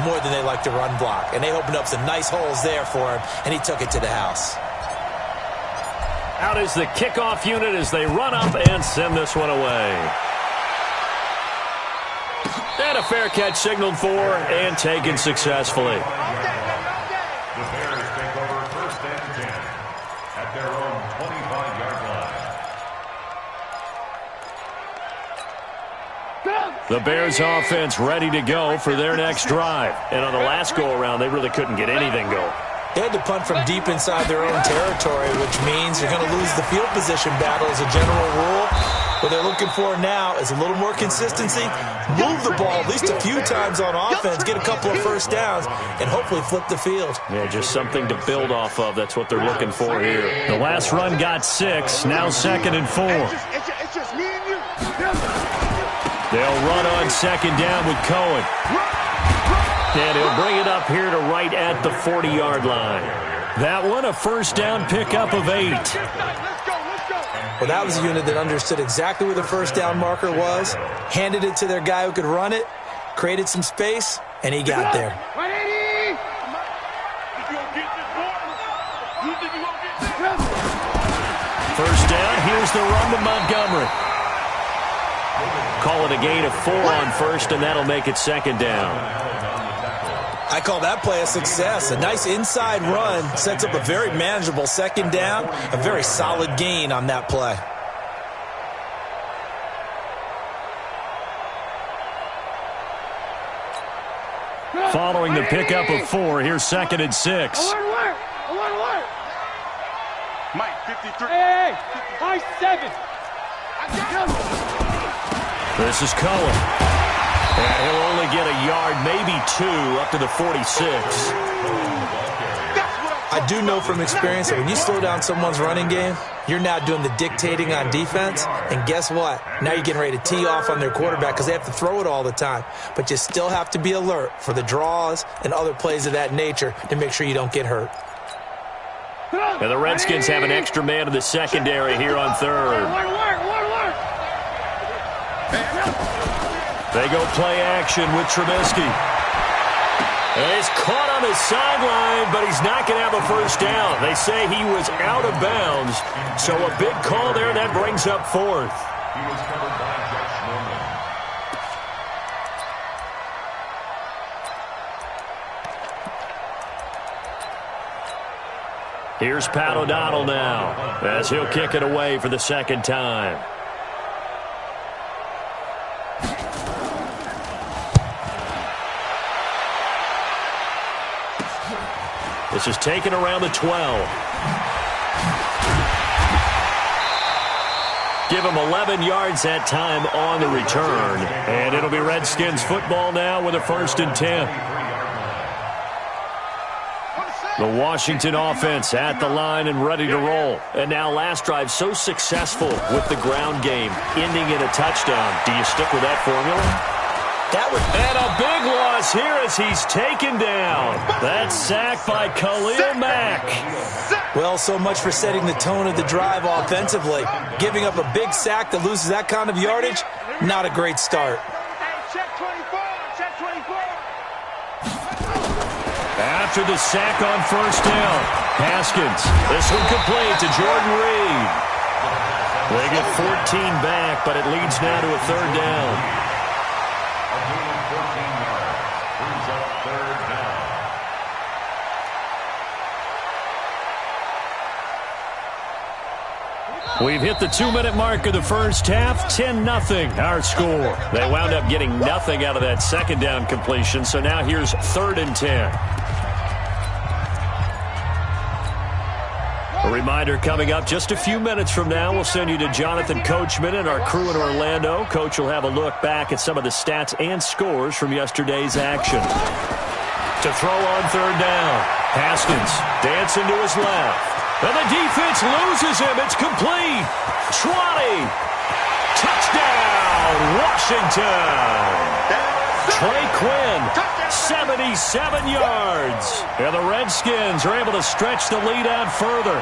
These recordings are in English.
more than they like to run block. And they opened up some nice holes there for him, and he took it to the house. Out is the kickoff unit as they run up and send this one away. And a fair catch signaled for and taken successfully. The Bears take over first and 10 at their own 25-yard line. The Bears offense ready to go for their next drive. And on the last go-around, they really couldn't get anything going. They had to punt from deep inside their own territory, which means you're going to lose the field position battle as a general rule. What they're looking for now is a little more consistency, move the ball at least a few times on offense, get a couple of first downs, and hopefully flip the field. Yeah, just something to build off of. That's what they're looking for here. The last run got 6, now 2nd and 4. It's just me and you. They'll run on 2nd down with Cohen. And he'll bring it up here to right at the 40-yard line. That one, a first down pickup of 8. Well, that was a unit that understood exactly where the first down marker was, handed it to their guy who could run it, created some space, and he got there. First down, here's the run to Montgomery. Call it a gain of 4 on first, and that'll make it 2nd down. I call that play a success. A nice inside run sets up a very manageable 2nd down, a very solid gain on that play. Following the pickup of 4, here's 2nd and 6. I want to work. Mike, 53. Hey, Mike, 7. This is Cohen. And he'll only get a yard, maybe 2, up to the 46. I do know from experience that when you slow down someone's running game, you're now doing the dictating on defense. And guess what? Now you're getting ready to tee off on their quarterback because they have to throw it all the time. But you still have to be alert for the draws and other plays of that nature to make sure you don't get hurt. And the Redskins have an extra man in the secondary here on 3rd. They go play action with Trubisky. And he's caught on the sideline, but he's not going to have a first down. They say he was out of bounds, so a big call there. That brings up 4th. He was covered by Josh Norman. Here's Pat O'Donnell now, as he'll kick it away for the 2nd time. This is taken around the 12. Give him 11 yards that time on the return. And it'll be Redskins football now with a 1st and 10. The Washington offense at the line and ready to roll. And now last drive so successful with the ground game, ending in a touchdown. Do you stick with that formula? And a big loss here as he's taken down. That's sacked by Khalil Mack. Well, so much for setting the tone of the drive offensively. Giving up a big sack that loses that kind of yardage, not a great start. After the sack on first down, Haskins. This one complete to Jordan Reed. They get 14 back, but it leads now to a 3rd down. We've hit the 2-minute mark of the first half, 10-0 our score. They wound up getting nothing out of that 2nd down completion, so now here's 3rd and 10. A reminder coming up just a few minutes from now, we'll send you to Jonathan Coachman and our crew in Orlando. Coach will have a look back at some of the stats and scores from yesterday's action. To throw on 3rd down, Haskins dancing to his left. And the defense loses him. It's complete. 20. Touchdown, Washington. Trey Quinn, 77 yards. And the Redskins are able to stretch the lead out further.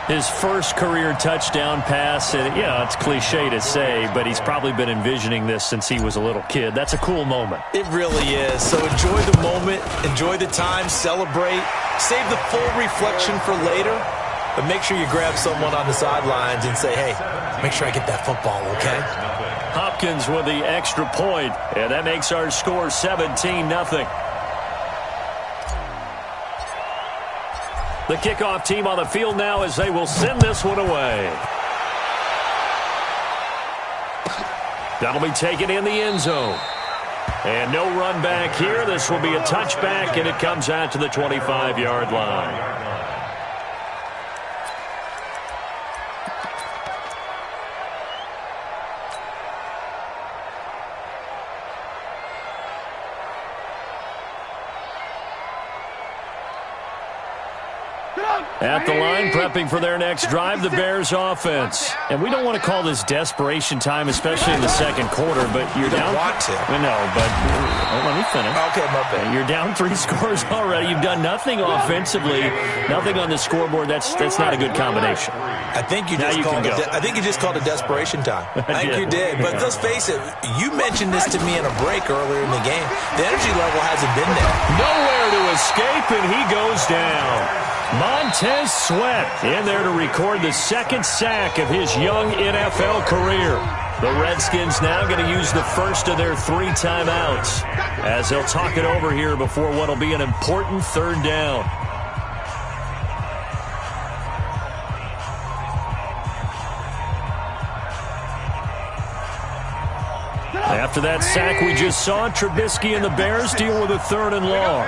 His first career touchdown pass, and yeah, it's cliche to say, but he's probably been envisioning this since he was a little kid. That's a cool moment. It really is. So enjoy the moment, enjoy the time, celebrate, save the full reflection for later, but make sure you grab someone on the sidelines and say, hey, make sure I get that football, okay? Hopkins with the extra point, and that makes our score 17-0. The kickoff team on the field now as they will send this one away. That'll be taken in the end zone. And no run back here. This will be a touchback, and it comes out to the 25-yard line. At the line, prepping for their next drive, the Bears offense. And we don't want to call this desperation time, especially in the second quarter, but you're down. You don't want to. No, but let me finish. Okay, my bad. You're down 3 scores already. You've done nothing offensively, nothing on the scoreboard. That's not a good combination. I think you just called it desperation time. I think you did. But let's face it, you mentioned this to me in a break earlier in the game. The energy level hasn't been there. Nowhere to escape, and he goes down. Montez Sweat in there to record the second sack of his young NFL career. The Redskins now going to use the first of their 3 timeouts as they'll talk it over here before what will be an important third down. After that sack we just saw, Trubisky and the Bears deal with a 3rd and long.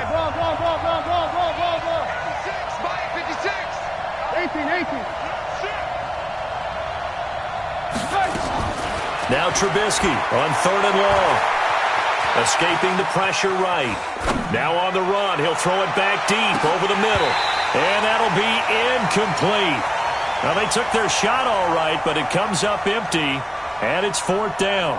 18. Now Trubisky on 3rd and long. Escaping the pressure right. Now on the run. He'll throw it back deep over the middle. And that'll be incomplete. Now they took their shot all right, but it comes up empty. And it's 4th down.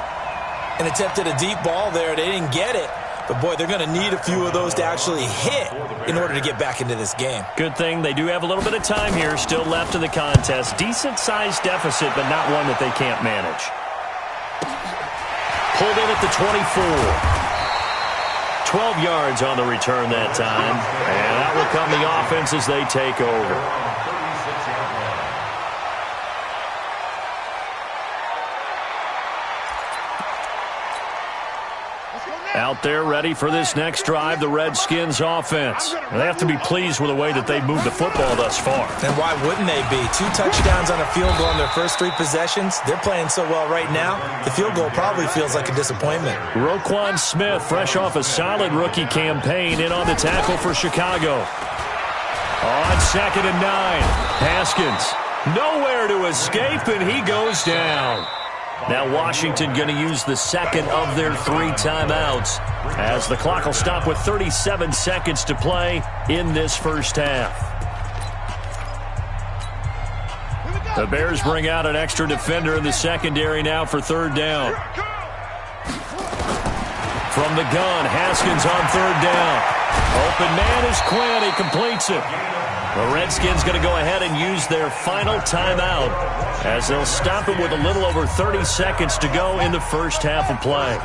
And attempted a deep ball there. They didn't get it. But, boy, they're going to need a few of those to actually hit in order to get back into this game. Good thing they do have a little bit of time here still left in the contest. Decent-sized deficit, but not one that they can't manage. Pulled in at the 24. 12 yards on the return that time. And that will come the offense as they take over. Out there ready for this next drive, the Redskins offense. They have to be pleased with the way that they've moved the football thus far. And why wouldn't they be? 2 touchdowns on a field goal in their first 3 possessions. They're playing so well right now, the field goal probably feels like a disappointment. Roquan Smith, fresh off a solid rookie campaign, in on the tackle for Chicago. On 2nd and 9, Haskins. Nowhere to escape, and he goes down. Now Washington going to use the second of their 3 timeouts as the clock will stop with 37 seconds to play in this first half. The Bears bring out an extra defender in the secondary now for 3rd down. From the gun, Haskins on 3rd down. Open man is Quinn. He completes it. The Redskins going to go ahead and use their final timeout as they'll stop it with a little over 30 seconds to go in the first half of play.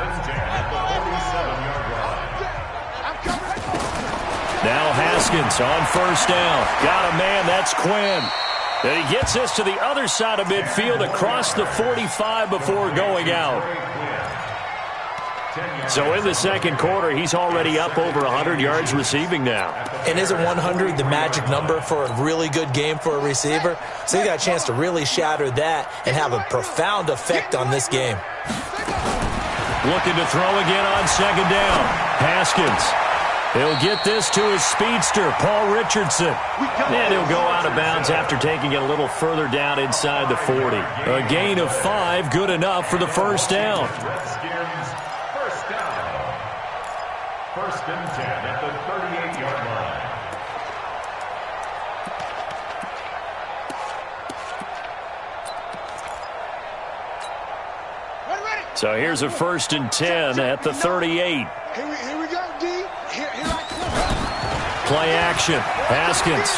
Now Haskins on 1st down. Got a man, that's Quinn. And he gets this to the other side of midfield across the 45 before going out. So in the second quarter, he's already up over 100 yards receiving now. And isn't 100 the magic number for a really good game for a receiver? So he got a chance to really shatter that and have a profound effect on this game. Looking to throw again on 2nd down. Haskins. He'll get this to his speedster, Paul Richardson. And he'll go out of bounds after taking it a little further down inside the 40. A gain of 5, good enough for the first down. First and 10 at the 38-yard Ready. So here's a 1st and 10 at the 38. Here we go, D. Here I come. Play action. Haskins.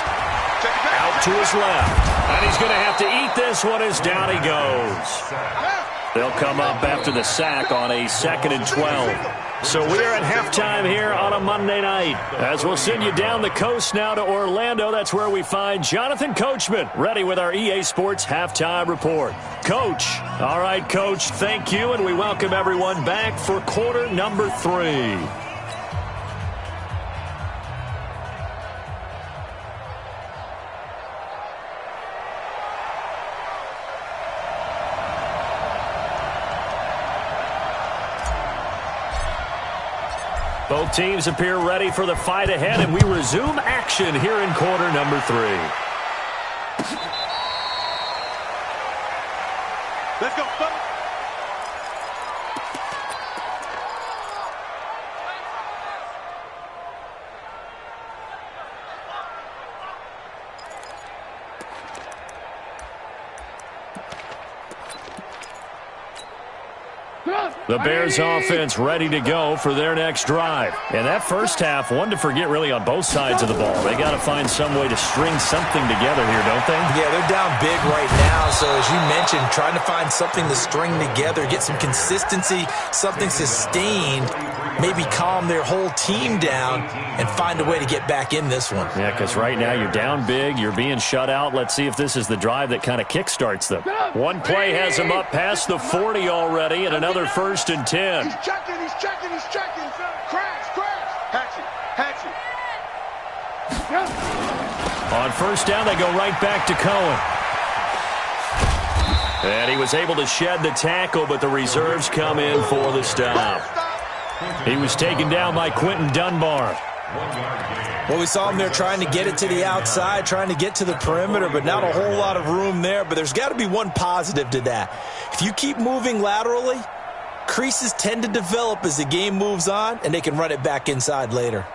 Out to his left. And he's going to have to eat this one as down he goes. They'll come up after the sack on a 2nd and 12. So we are at halftime here on a Monday night. As we'll send you down the coast now to Orlando, that's where we find Jonathan Coachman, ready with our EA Sports Halftime Report. Coach. All right, Coach, thank you, and we welcome everyone back for quarter number 3. Both teams appear ready for the fight ahead, and we resume action here in quarter number 3. Let's go, buddy. The Bears offense ready to go for their next drive. And that first half, one to forget really on both sides of the ball. They got to find some way to string something together here, don't they? Yeah, they're down big right now. So as you mentioned, trying to find something to string together, get some consistency, something sustained, maybe calm their whole team down and find a way to get back in this one. Yeah, because right now you're down big, you're being shut out. Let's see if this is the drive that kind of kickstarts them. One play has them up past the 40 already, and another 1st and 10. He's checking. Crash. Hatch it. On 1st down, they go right back to Cohen. And he was able to shed the tackle, but the reserves come in for the stop. He was taken down by Quentin Dunbar. Well, we saw him there trying to get it to the outside, trying to get to the perimeter, but not a whole lot of room there. But there's got to be one positive to that. If you keep moving laterally, creases tend to develop as the game moves on, and they can run it back inside later.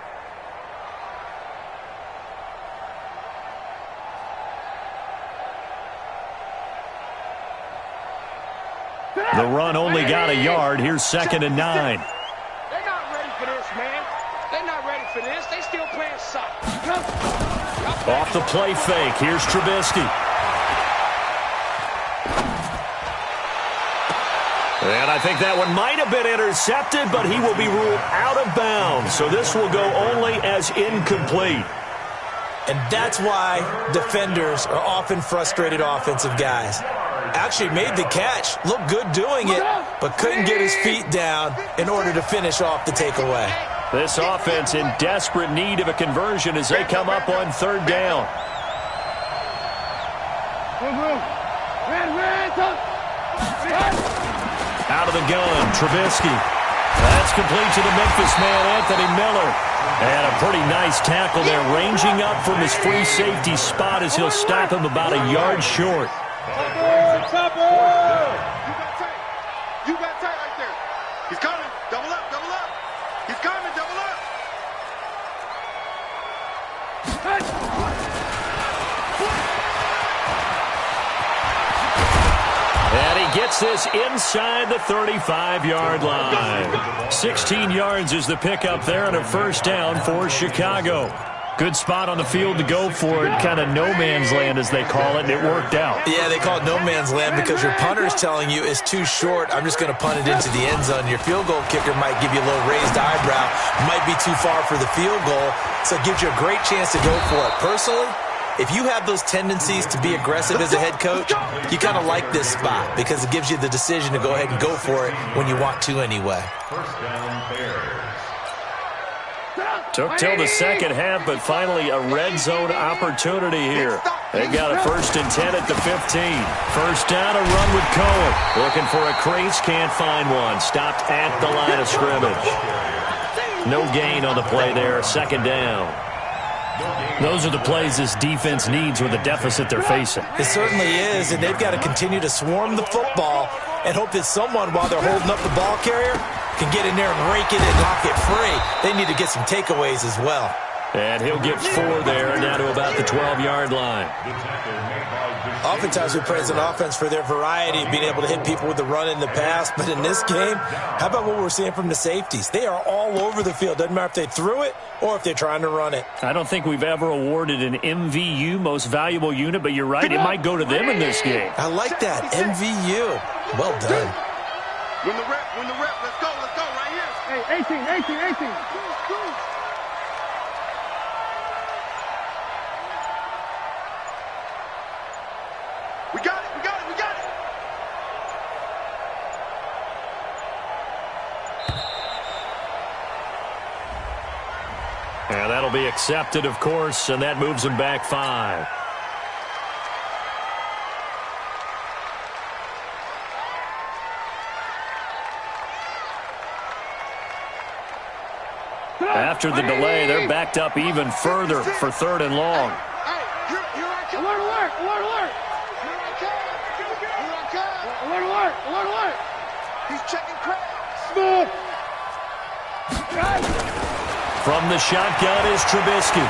The run only got a yard. Here's 2nd and 9. They're not ready for this, man. They're not ready for this. They still playing soccer. Off the play fake. Here's Trubisky. And I think that one might have been intercepted, but he will be ruled out of bounds. So this will go only as incomplete. And that's why defenders are often frustrated offensive guys. Actually made the catch, looked good doing it, but couldn't get his feet down in order to finish off the takeaway. This offense in desperate need of a conversion as they come up on 3rd down. Out of the gun, Trubisky. That's complete to the Memphis man, Anthony Miller. And a pretty nice tackle there, ranging up from his free safety spot as he'll stop him about a yard short. You got tight right there. He's coming. Double up. He's coming. Double up. And he gets this inside the 35-yard line. 16 yards is the pickup there and a 1st down for Chicago. Good spot on the field to go for it, kind of no man's land as they call it, and it worked out. Yeah, they call it no man's land because your punter is telling you it's too short. I'm just going to punt it into the end zone. Your field goal kicker might give you a little raised eyebrow, might be too far for the field goal, so it gives you a great chance to go for it. Personally, if you have those tendencies to be aggressive as a head coach, you kind of like this spot because it gives you the decision to go ahead and go for it when you want to anyway. 1st down, Bears. Took till the 2nd half, but finally a red zone opportunity here. They've got a 1st and 10 at the 15. 1st down, a run with Cohen. Looking for a crease, can't find one. Stopped at the line of scrimmage. No gain on the play there, 2nd down. Those are the plays this defense needs with the deficit they're facing. It certainly is, and they've got to continue to swarm the football and hope that someone, while they're holding up the ball carrier, can get in there and rake it and knock it free. They need to get some takeaways as well. And he'll get 4 there, down to about the 12-yard line. Oftentimes we praise an offense for their variety of being able to hit people with the run and the pass, but in this game, how about what we're seeing from the safeties? They are all over the field. Doesn't matter if they threw it or if they're trying to run it. I don't think we've ever awarded an MVU, most valuable unit, but you're right, it might go to them in this game. I like that, MVU. Well done. When the rep, let's go, right here. Hey, 18. We got it. And that'll be accepted, of course, and that moves him back 5. After the delay, they're backed up even further for 3rd and long. Alert. He's checking cracks. From the shotgun is Trubisky.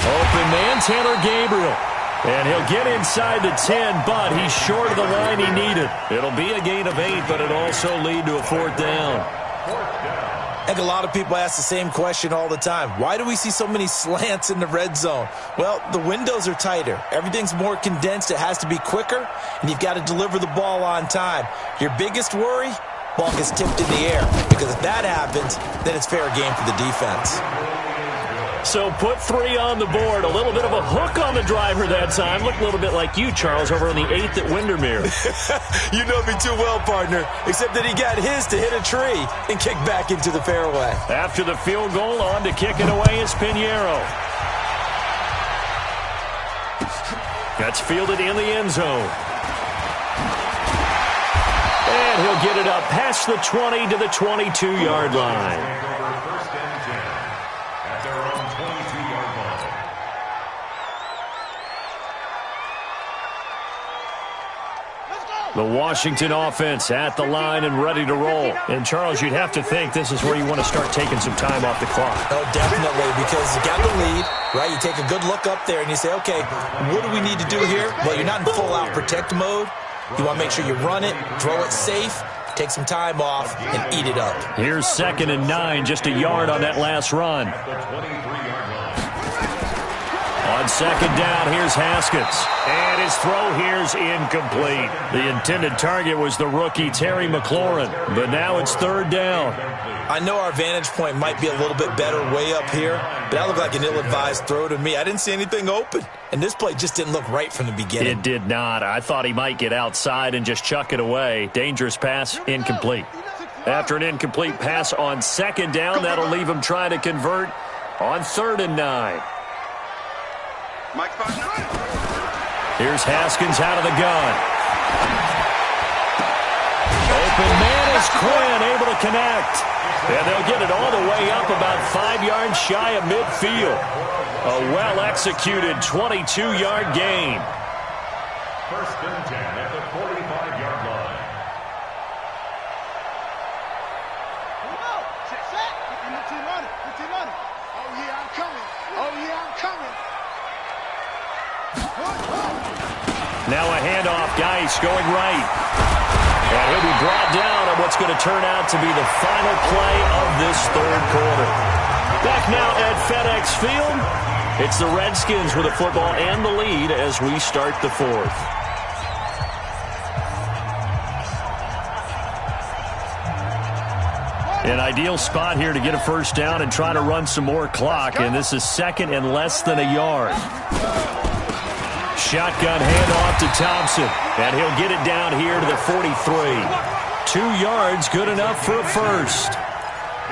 Open man, Taylor Gabriel. And he'll get inside the 10, but he's short of the line he needed. It'll be a gain of 8, but it'll also lead to a 4th down. I think a lot of people ask the same question all the time. Why do we see so many slants in the red zone? Well, the windows are tighter. Everything's more condensed. It has to be quicker, and you've got to deliver the ball on time. Your biggest worry? Ball gets tipped in the air, because if that happens, then it's fair game for the defense. So put 3 on the board. A little bit of a hook on the driver that time. Looked a little bit like you, Charles, over on the 8th at Windermere. You know me too well, partner, except that he got his to hit a tree and kick back into the fairway. After the field goal, on to kick it away is Pinheiro. That's fielded in the end zone. And he'll get it up past the 20 to the 22-yard line. The Washington offense at the line and ready to roll. And, Charles, you'd have to think this is where you want to start taking some time off the clock. Oh, definitely, because you got the lead, right? You take a good look up there and you say, okay, what do we need to do here? Well, you're not in full-out protect mode. You want to make sure you run it, throw it safe, take some time off, and eat it up. Here's 2nd and 9, just a yard on that last run. On 2nd down, here's Haskins. And his throw here's incomplete. The intended target was the rookie Terry McLaurin. But now it's 3rd down. I know our vantage point might be a little bit better way up here, but that looked like an ill-advised throw to me. I didn't see anything open. And this play just didn't look right from the beginning. It did not. I thought he might get outside and just chuck it away. Dangerous pass, incomplete. After an incomplete pass on 2nd down, that'll leave him trying to convert on 3rd and 9. Here's Haskins out of the gun. Open man is Quinn, able to connect. And they'll get it all the way up about 5 yards shy of midfield. A well-executed 22-yard gain. 1st and 10 at the 45-yard line. Now a handoff, Geis going right. And he'll be brought down on what's going to turn out to be the final play of this 3rd quarter. Back now at FedEx Field, it's the Redskins with a football and the lead as we start the 4th. An ideal spot here to get a 1st down and try to run some more clock, and this is 2nd and less than a yard. Shotgun handoff to Thompson, and he'll get it down here to the 43. 2 yards, good enough for a 1st.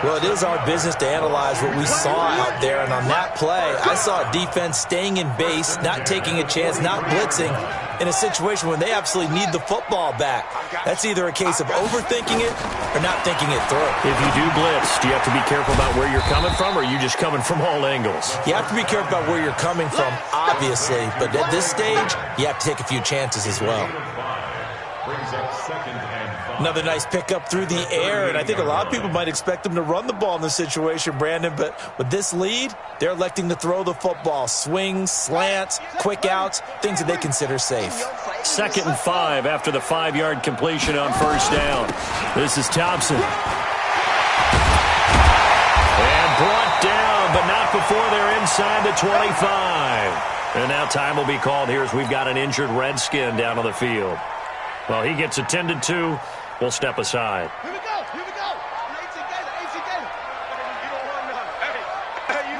Well, it is our business to analyze what we saw out there, and on that play, I saw a defense staying in base, not taking a chance, not blitzing, in a situation when they absolutely need the football back. That's either a case of overthinking it or not thinking it through. If you do blitz, do you have to be careful about where you're coming from, or are you just coming from all angles? You have to be careful about where you're coming from, obviously, but at this stage, you have to take a few chances as well. Another nice pickup through the air, and I think a lot of people might expect them to run the ball in this situation, Brandon, but with this lead, they're electing to throw the football. Swings, slants, quick outs, things that they consider safe. 2nd and 5 after the 5-yard completion on first down. This is Thompson. And brought down, but not before they're inside the 25. And now time will be called here as we've got an injured Redskin down on the field. Well, he gets attended to. We'll step aside. Here we go. Here we go. AC Gator. AC Gator. You don't want none. Hey, you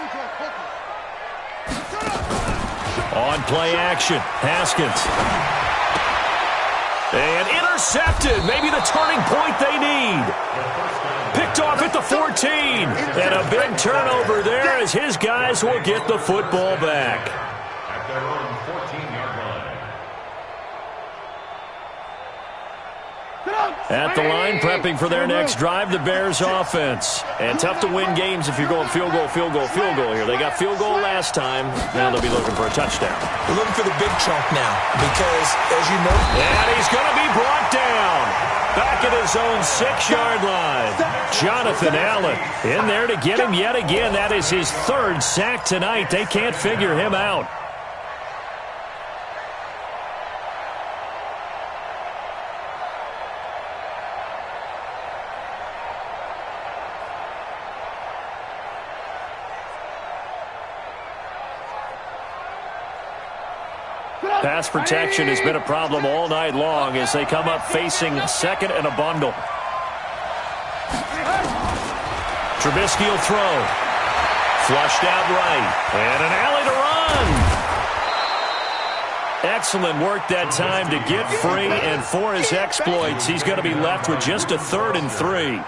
On play action, Haskins. And intercepted. Maybe the turning point they need. Picked off at the 14. And a big turnover there as his guys will get the football back. At their own 14-yard line. At the line, prepping for their next drive, the Bears offense. And tough to win games if you're going field goal here. They got field goal last time. Now they'll be looking for a touchdown. They're looking for the big chunk now because, as you know... And he's going to be brought down. Back at his own 6-yard line. Jonathan Allen in there to get him yet again. That is his 3rd sack tonight. They can't figure him out. Pass protection has been a problem all night long as they come up facing 2nd and a bundle. Trubisky will throw. Flushed out right. And an alley to run. Excellent work that time to get free, and for his exploits, he's going to be left with just a 3rd and 3.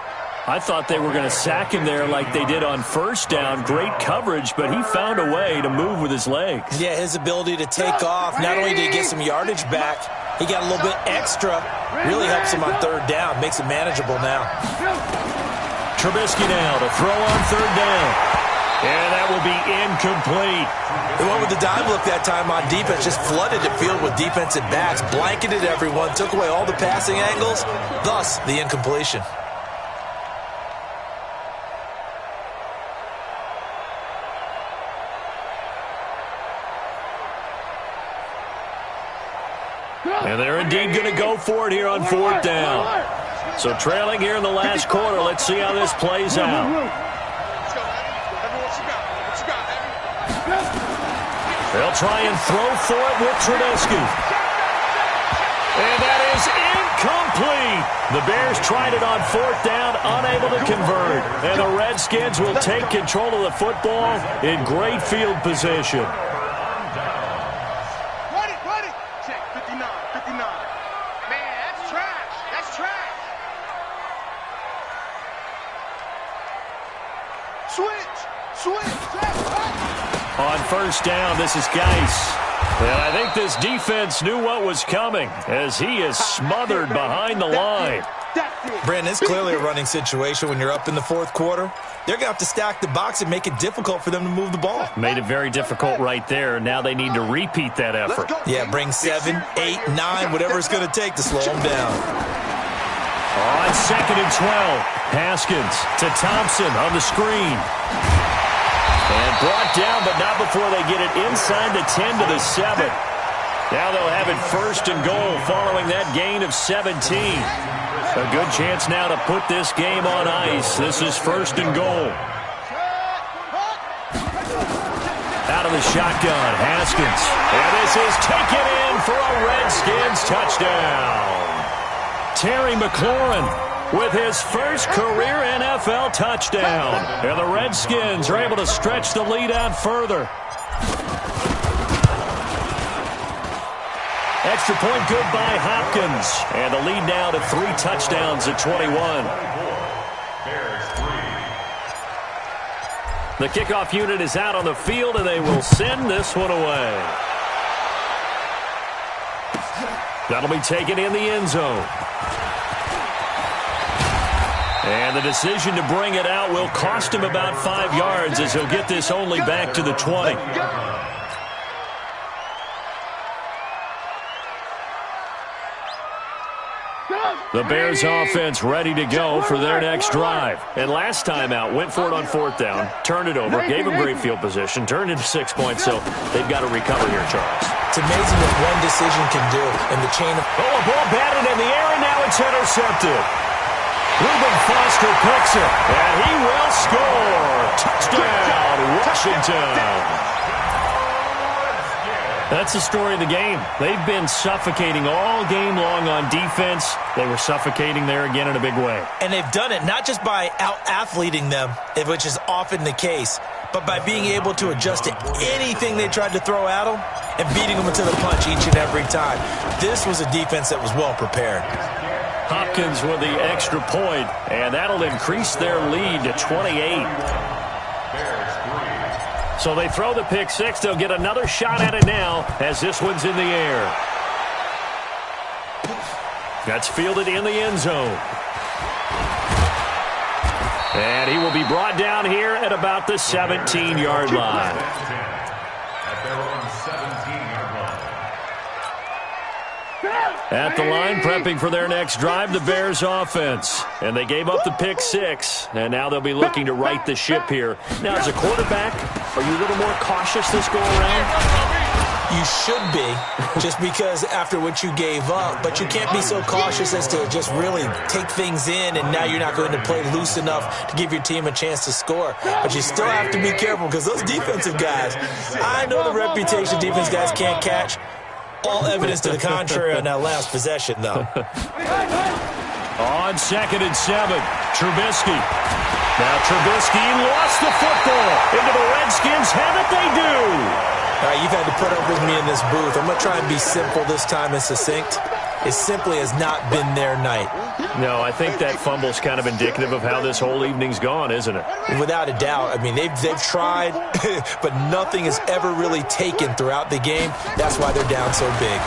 I thought they were going to sack him there like they did on first down. Great coverage, but he found a way to move with his legs. Yeah, his ability to take off, not only did he get some yardage back, he got a little bit extra. Really helps him on 3rd down, makes it manageable now. Trubisky now to throw on 3rd down. And that will be incomplete. They went with the dime look that time on defense, just flooded the field with defensive backs, blanketed everyone, took away all the passing angles, thus the incompletion. And they're indeed going to go for it here on 4th down. So trailing here in the last quarter. Let's see how this plays out. They'll try and throw for it with Trubisky. And that is incomplete. The Bears tried it on 4th down, unable to convert. And the Redskins will take control of the football in great field position. On 1st down, this is Geis. And I think this defense knew what was coming as he is smothered behind the line. Brandon, it's clearly a running situation when you're up in the 4th quarter. They're going to have to stack the box and make it difficult for them to move the ball. Made it very difficult right there. Now they need to repeat that effort. Yeah, bring 7, 8, 9, whatever it's going to take to slow them down. On 2nd and 12, Haskins to Thompson on the screen. And brought down, but not before they get it inside the 10 to the 7. Now they'll have it 1st and goal following that gain of 17. A good chance now to put this game on ice. This is 1st and goal. Out of the shotgun, Haskins. And this is taken in for a Redskins touchdown. Terry McLaurin with his first career NFL touchdown. And the Redskins are able to stretch the lead out further. Extra point good by Hopkins. And the lead now to 3 touchdowns at 21. The kickoff unit is out on the field, and they will send this one away. That'll be taken in the end zone. And the decision to bring it out will cost him about 5 yards as he'll get this only back to the 20. The Bears offense ready to go for their next drive. And last time out, went for it on 4th down, turned it over, gave them great field position, turned into 6 points, so they've got to recover here, Charles. It's amazing what one decision can do in the chain of... Oh, a ball batted in the air, and now it's intercepted. Reuben Foster picks it, and he will score. Touchdown, Washington. That's the story of the game. They've been suffocating all game long on defense. They were suffocating there again in a big way. And they've done it not just by out-athleting them, which is often the case, but by being able to adjust to anything they tried to throw at them and beating them to the punch each and every time. This was a defense that was well prepared. Hopkins with the extra point, and that'll increase their lead to 28. So they throw the pick six. They'll get another shot at it now as this one's in the air. That's fielded in the end zone. And he will be brought down here at about the 17-yard line. At their own 17-yard line. At the line, prepping for their next drive, the Bears offense. And they gave up the pick six, and now they'll be looking to right the ship here. Now, as a quarterback, are you a little more cautious this go-around? You should be, just because after what you gave up, but you can't be so cautious as to just really take things in, and now you're not going to play loose enough to give your team a chance to score. But you still have to be careful because those defensive guys, I know the reputation defense guys can't catch. All evidence to the contrary on that last possession, though. On 2nd and 7, Trubisky. Now Trubisky lost the football into the Redskins. Have it they do. All right, you've had to put up with me in this booth. I'm going to try and be simple this time and succinct. It simply has not been their night. No, I think that fumble's kind of indicative of how this whole evening's gone, isn't it? Without a doubt. I mean, they've tried, but nothing is ever really taken throughout the game. That's why they're down so big.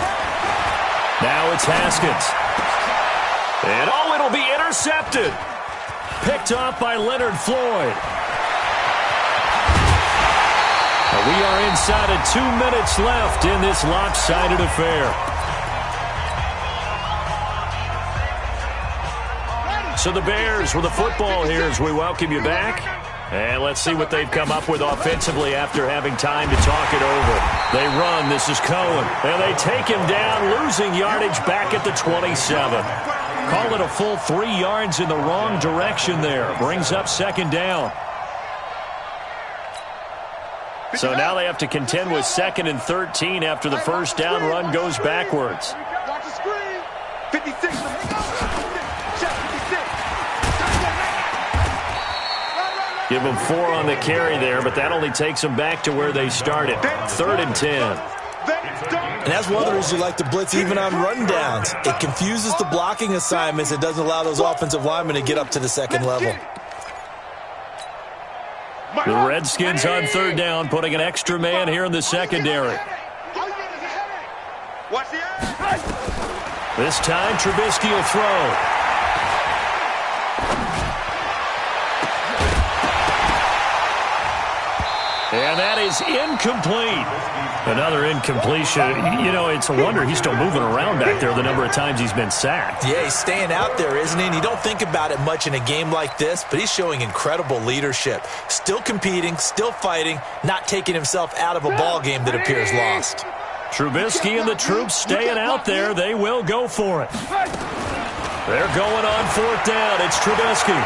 Now it's Haskins. And, oh, it'll be intercepted. Picked off by Leonard Floyd. We are inside of 2 minutes left in this lopsided affair. So the Bears with the football here as we welcome you back. And let's see what they've come up with offensively after having time to talk it over. They run. This is Cohen. And they take him down, losing yardage back at the 27. Call it a full 3 yards in the wrong direction there. Brings up 2nd down. So now they have to contend with 2nd and 13 after the first down run goes backwards. Watch the screen. 56. Give them 4 on the carry there, but that only takes them back to where they started. 3rd and 10. And that's one of the reasons you like to blitz even on rundowns. It confuses the blocking assignments. It doesn't allow those offensive linemen to get up to the second level. The Redskins on 3rd down, putting an extra man here in the secondary. This time, Trubisky will throw. And that is incomplete. Another incompletion. You know, it's a wonder he's still moving around back there the number of times he's been sacked. Yeah, he's staying out there, isn't he? And you don't think about it much in a game like this, but he's showing incredible leadership. Still competing, still fighting, not taking himself out of a ball game that appears lost. Trubisky and the troops staying out there. They will go for it. They're going on 4th down. It's Trubisky.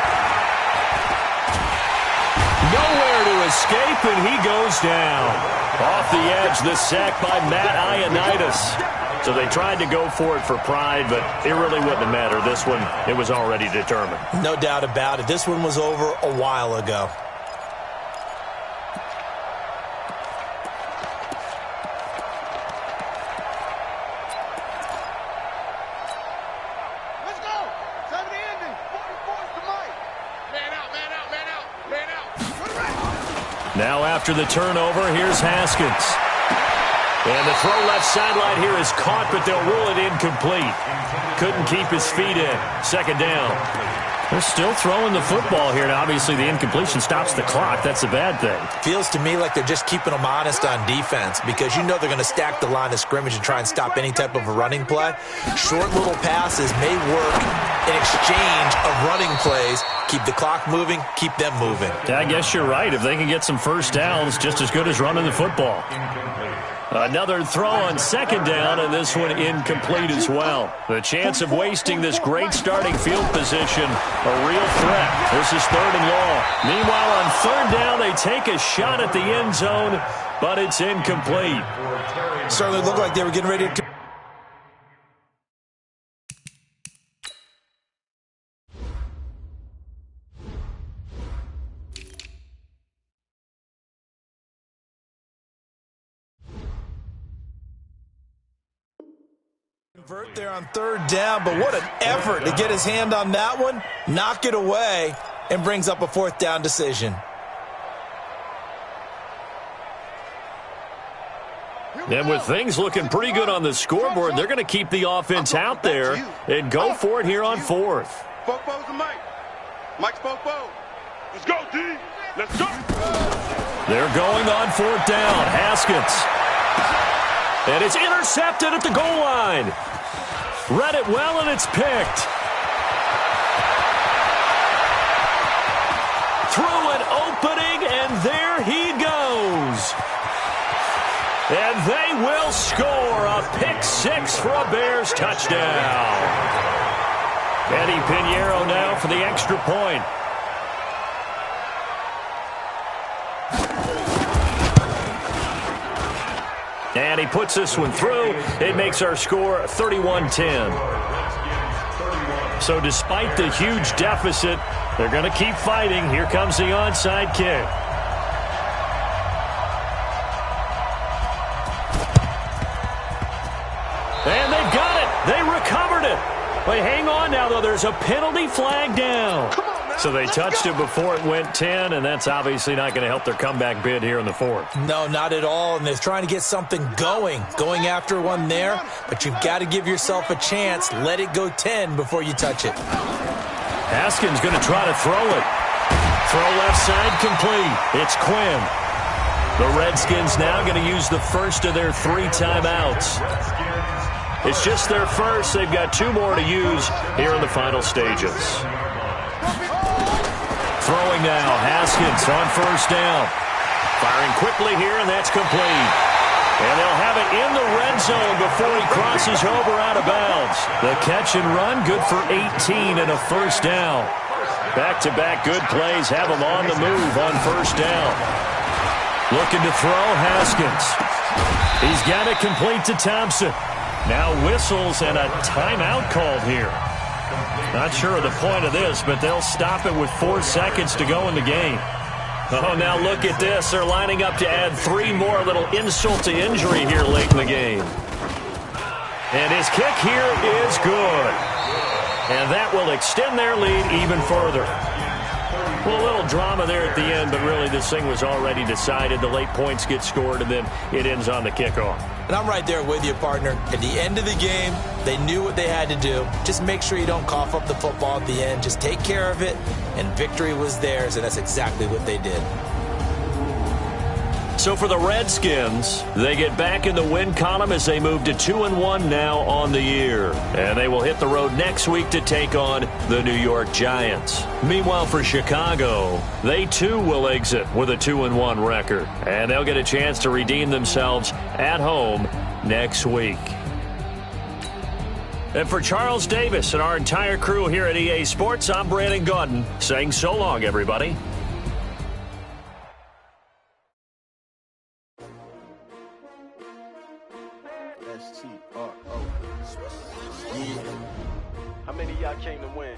Nowhere to escape, and he goes down. Off the edge, the sack by Matt Ioannidis. So they tried to go for it for pride, but it really wouldn't have mattered. This one, it was already determined. No doubt about it. This one was over a while ago. Let's go. 70 ending. 44 to Mike. Man out, man out, man out, man out. Now after the turnover, here's Haskins. And the throw left sideline here is caught, but they'll rule it incomplete. Couldn't keep his feet in. 2nd down. They're still throwing the football here. Now, obviously, the incompletion stops the clock. That's a bad thing. Feels to me like they're just keeping them honest on defense because you know they're going to stack the line of scrimmage and try and stop any type of a running play. Short little passes may work in exchange of running plays. Keep the clock moving, keep them moving. Yeah, I guess you're right. If they can get some first downs, just as good as running the football. Another throw on second down, and this one incomplete as well. The chance of wasting this great starting field position, a real threat. This is 3rd and long. Meanwhile, on 3rd down, they take a shot at the end zone, but it's incomplete. Certainly looked like they were getting ready to convert there on 3rd down, but what an effort to get his hand on that one, knock it away, and brings up a 4th down decision. And with things looking pretty good on the scoreboard, they're going to keep the offense out there and go for it here on 4th. Fofo's the Mike. Mike's Fofo. Let's go, D. Let's go. They're going on 4th down. Haskins. And it's intercepted at the goal line. Read it well, and it's picked. Through an opening, and there he goes. And they will score a pick-6 for a Bears touchdown. Eddie Pinheiro now for the extra point. And he puts this one through. It makes our score 31-10. So despite the huge deficit, they're going to keep fighting. Here comes the onside kick. And they've got it. They recovered it. But hang on now, though. There's a penalty flag down. So they touched it before it went 10, and that's obviously not going to help their comeback bid here in the 4th. No, not at all, and they're trying to get something going after one there, but you've got to give yourself a chance. Let it go 10 before you touch it. Haskins going to try to throw it. Throw left side complete. It's Quinn. The Redskins now going to use the first of their 3 timeouts. It's just their first. They've got 2 more to use here in the final stages. Throwing now, Haskins on 1st down. Firing quickly here, and that's complete. And they'll have it in the red zone before he crosses over out of bounds. The catch and run, good for 18 and a 1st down. Back-to-back good plays have him on the move on 1st down. Looking to throw, Haskins. He's got it complete to Thompson. Now whistles and a timeout called here. Not sure of the point of this, but they'll stop it with 4 seconds to go in the game. Oh, now look at this. They're lining up to add 3 more, a little insult to injury here late in the game. And his kick here is good. And that will extend their lead even further. Well, a little drama there at the end, but really this thing was already decided. The late points get scored, and then it ends on the kickoff. And I'm right there with you, partner. At the end of the game, they knew what they had to do. Just make sure you don't cough up the football at the end. Just take care of it, and victory was theirs, and that's exactly what they did. So for the Redskins, they get back in the win column as they move to 2-1 now on the year. And they will hit the road next week to take on the New York Giants. Meanwhile, for Chicago, they too will exit with a 2-1 record. And they'll get a chance to redeem themselves at home next week. And for Charles Davis and our entire crew here at EA Sports, I'm Brandon Gaudin saying so long, everybody. How many of y'all came to win?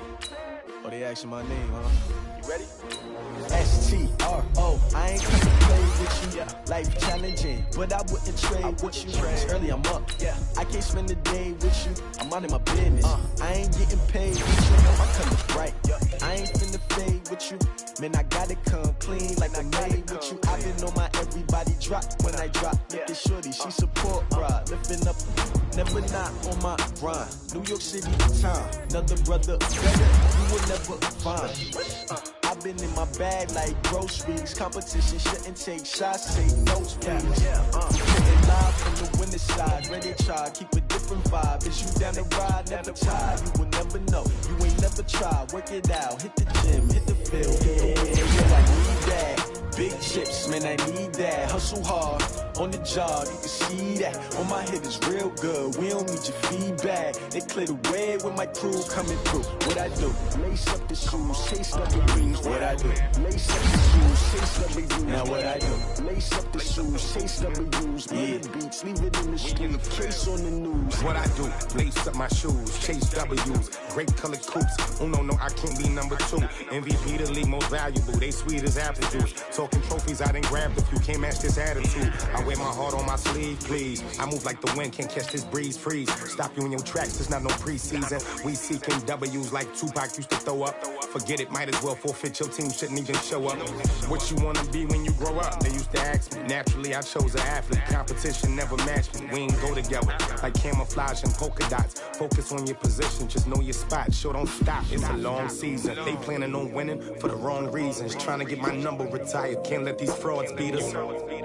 Oh, they asking my name, huh? You ready? S-T-R-O. I ain't come to play with you. Life challenging, but I wouldn't trade with you. It's early, I'm up. I can't spend the day with you. I'm minding my business. I ain't getting paid with you. My color's bright. I ain't finna fade with you. Man, I gotta come clean like I made with you. I've been on my everybody drop when I drop. Look at shorty, she support ride. Lifting up, never not on my grind. New York City town, another brother better. You will never never fine. I've been in my bag like groceries. Competition shouldn't take shots, take notes, please. Getting live from the winning side, ready to try, keep a different vibe. Is you down the ride, never tired? You will never know, you ain't never tried. Work it out, hit the gym, hit the field, hit the wheel. I need that. Big chips, man, I need that. Hustle hard, on the job, you can see that. On my head is real good, we don't need your feedback. They clear the way with my crew coming through. What I do? Lace up the shoes, chase up the rings. What I do? Lace up the shoes, chase up the rings. Now what I do? Lace up the shoes, chase up the rings. Yeah, beats, leave it in the street, case on the news. What I do? Lace up my shoes, chase W's. Great colored coops. Oh no, I can't be number 2. MVP the league most valuable. They sweet as apple juice. Talking trophies, I didn't grab the few. Can't match this attitude. I wear my heart on my sleeve, please. I move like the wind, can't catch this breeze, freeze. Stop you in your tracks, there's not no preseason. We seeking W's like Tupac used to throw up. Forget it, might as well forfeit. Your team shouldn't even show up. What you wanna be when you grow up? They used to ask me. Naturally, I chose an athlete. Competition never matched me. We ain't go together like camouflage and polka dots. Focus on your position, just know your spot. Sure, don't stop. It's a long season. They planning on winning for the wrong reasons. Trying to get my number retired. Can't let these frauds beat us.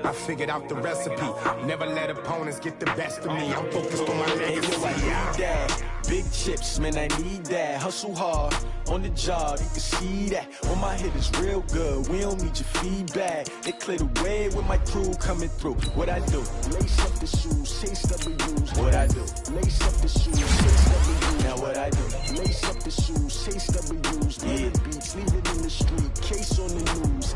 I figured out the recipe. Never let opponents get the best of me. I'm focused on my legacy. Big chips, man, I need that. Hustle hard, on the job, you can see that. On my head is real good, we don't need your feedback. They clear the way with my crew coming through. What I do? Lace up the shoes, chase W's. What I do? Lace up the shoes, chase W's. Now what I do? Lace up the shoes, chase W's. Yeah, beats, leave it in the street, case on the news.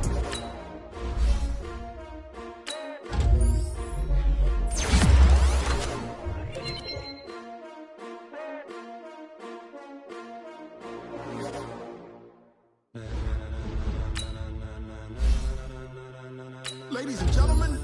Ladies and gentlemen,